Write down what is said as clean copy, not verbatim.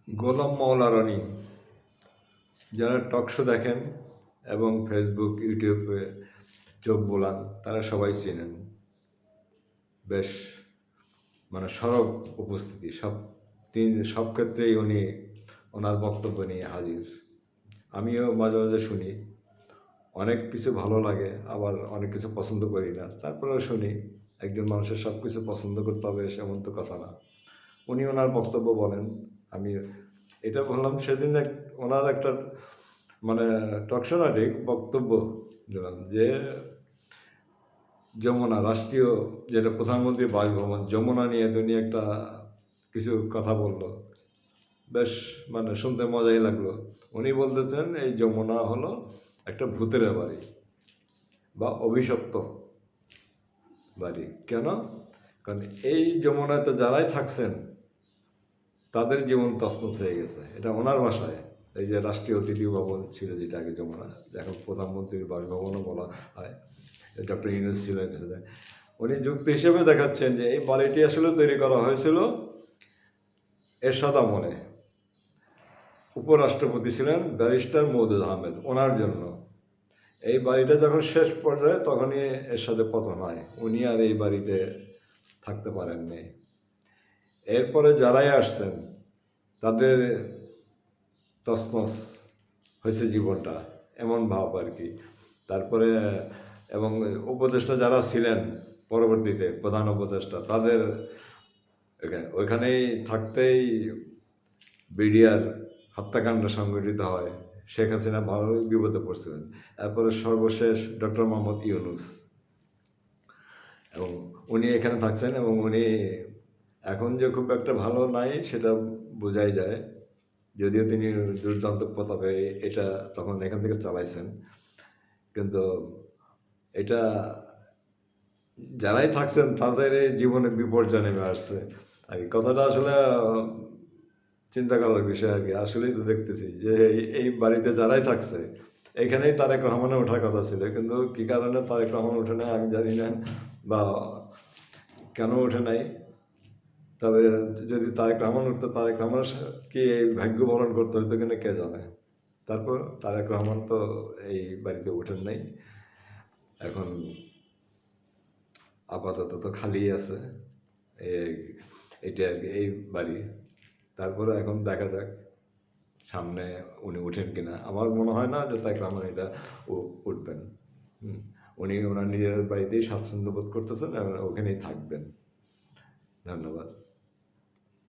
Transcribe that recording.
গোলাম মাওলা রনি, যারা talk show দেখেন এবং ফেসবুক ইউটিউবে চোখ বোলান তারা সবাই চেনেন। বেশ সরব উপস্থিতি, সব ক্ষেত্রেই উনি ওনার বক্তব্য নিয়ে হাজির। আমিও মাঝে মাঝে শুনি, অনেক কিছু ভালো লাগে, আবার অনেক কিছু পছন্দ করি না, তারপরেও শুনি। একজন মানুষের সব কিছু পছন্দ করতে হবে এমন তো কথা না। উনি ওনার বক্তব্য বলেন, আমি এটা বললাম সেদিন ওনার একটা টকশোনাটিক বক্তব্য দিলাম যে যমুনা রাষ্ট্রীয়, যেটা প্রধানমন্ত্রী বাসভবন, যমুনা নিয়ে উনি একটা কিছু কথা বলল, বেশ শুনতে মজাই লাগলো। উনি বলতেছেন এই যমুনা হলো একটা ভূতের বাড়ি বা অভিশপ্ত বাড়ি। কেন? কারণ এই যমুনাতে যারাই থাকছেন তাদের জীবন তছনছ হয়ে গেছে। এটা ওনার ভাষায়। এই যে রাষ্ট্রীয় অতিথি ভবন ছিল যেটা আগে যমুনা, এখন প্রধানমন্ত্রীর বাসভবনও বলা হয়, ডক্টর ইউনূস ছিলেন। উনি যুক্তি হিসেবে দেখাচ্ছেন যে এই বাড়িটি আসলে তৈরি করা হয়েছিল এরশাদ আমলে। উপরাষ্ট্রপতি ছিলেন ব্যারিস্টার মওদুদ আহমেদ, ওনার জন্য। এই বাড়িটা যখন শেষ পর্যায়ে তখনই এরশাদে পতন হয়, উনি আর এই বাড়িতে থাকতে পারেননি। এরপরে যারাই আসছেন তাদের তছনছ হয়েছে জীবনটা, এমন ভাব আর কি। তারপরে এবং উপদেষ্টা যারা ছিলেন পরবর্তীতে, প্রধান উপদেষ্টা, তাদের ওইখানেই থাকতেই বিডিআর হত্যাকাণ্ড সংঘটিত হয়। শেখ হাসিনা ভালোই বিপদে পড়ছিলেন। তারপরে সর্বশেষ ডক্টর মোহাম্মদ ইউনূস, এবং উনি এখানে থাকছেন, এবং উনি এখন যে খুব একটা ভালো নাই সেটা বোঝাই যায়, যদিও তিনি দুর্দান্ত প্রতাপে এটা তখন এখান থেকে চালাইছেন। কিন্তু এটা যারাই থাকছেন তাদের জীবনে বিপর্যয় নেমে আসছে আর কি। কথাটা আসলে চিন্তা করার বিষয় আর কি। আসলেই তো দেখতেছি যে এই বাড়িতে যারাই থাকছে, এখানেই তারেক রহমানের ওঠার কথা ছিল, কিন্তু কী কারণে তারেক রহমান ওঠে নাই আমি জানি না, বা কেন ওঠে নাই। তবে যদি তারেক রহমান উঠতো, তারেক রহমান কি এই ভাগ্য বরণ করতে হইতো কিনা কে জানে। তারপর তারেক রহমান তো এই বাড়িতে ওঠেন নাই, এখন আপাতত তো খালি আছে এটা আর কি, এই বাড়ি। তারপরে এখন দেখা যাক সামনে উনি উঠেন কিনা। আমার মনে হয় না যে তারেক রহমান এটা উঠবেন। উনি ওনার নিজের বাড়িতেই স্বাচ্ছন্দ্য বোধ করতেছেন এবং ওখানেই থাকবেন। ধন্যবাদ।